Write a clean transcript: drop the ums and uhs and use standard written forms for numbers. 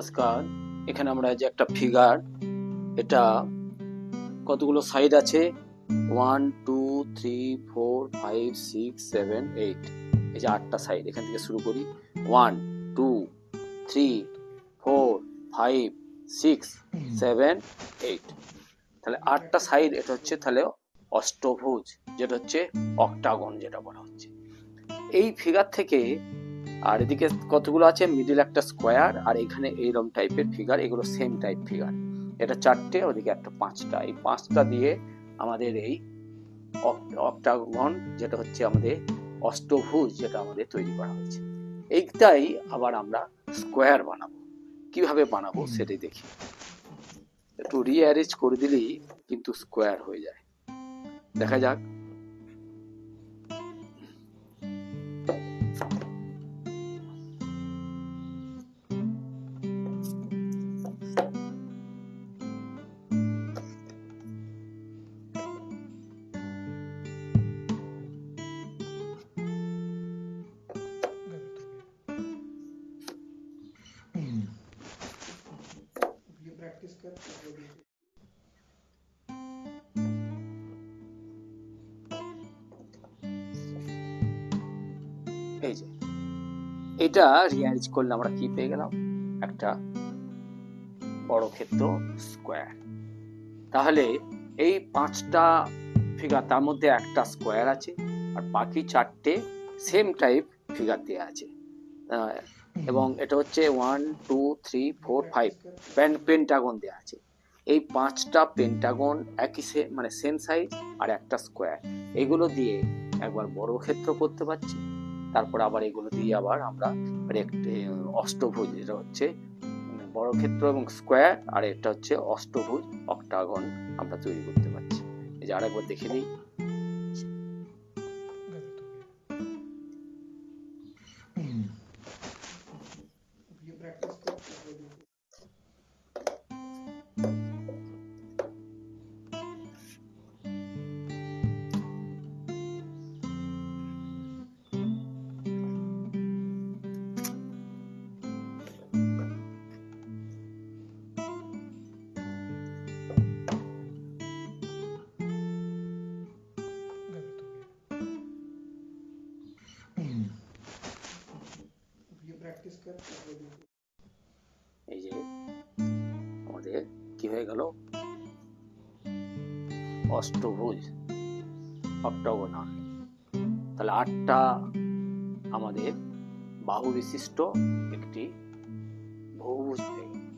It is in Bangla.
নমস্কার। এখানে আমরা যে একটা ফিগার, এটা কতগুলো সাইড আছে 1 2 3 4 5 6 7 8, এই যে 8টা সাইড। এখান থেকে শুরু করি 1 2 3 4 5 6 7 8, তাহলে 8টা সাইড। এটা হচ্ছে তাহলে অষ্টভুজ, যেটা হচ্ছে অক্টাগন যেটা বলা হচ্ছে এই ফিগার থেকে। আর এদিকে কতগুলো আছে, মিডিল একটা স্কোয়ার, আর এখানে এইরকম টাইপের ফিগার, এগুলো সেম টাইপ ফিগার। এটা 4টে, ওদিকে একটা 5টা, এই 5টা দিয়ে আমাদের এই অক্টাগন যেটা হচ্ছে আমাদের অষ্টভুজ যেটা আমাদের তৈরি করা হয়েছে। এইটাই আবার আমরা স্কোয়ার বানাবো। কিভাবে বানাবো সেটাই দেখি। একটু রিঅ্যারেঞ্জ করে দিলেই কিন্তু স্কোয়ার হয়ে যায়। দেখা যাক। प्रैक्टिस कर এই যে এটা রিঅ্যারেঞ্জ করলে আমরা কি পেয়ে গেলাম, একটা বড় ক্ষেত্র স্কোয়ার। তাহলে এই 5টা ফিগার, তার মধ্যে একটা স্কোয়ার আছে, আর বাকি 4টে সেম টাইপ ফিগার দেওয়া আছে। এবং এটা হচ্ছে 1 2 3 4 5 পেন্টাগন দেওয়া আছে। এই 5টা পেন্টাগন একই মানে সেম সাইজ, আর একটা স্কোয়ার। এগুলো দিয়ে একবার বড় ক্ষেত্র করতে পারছি, তারপর আবার এগুলো দিয়ে আবার আমরা অষ্টভুজ, এটা হচ্ছে বড় ক্ষেত্র এবং স্কোয়ার, আর এটা হচ্ছে অষ্টভুজ অক্টাগন আমরা তৈরি করতে পারছি। এই যে আরেকবার দেখে নিই। ये प्रैक्टिस कर ये प्रैक्टिस कर এই যে আমাদের কি হয়ে গেল, অষ্টভুজ অক্টাগোনাল। তাহলে 8টা আমাদের বাহু বিশিষ্ট একটি বহুভুজ হয়ে গেল।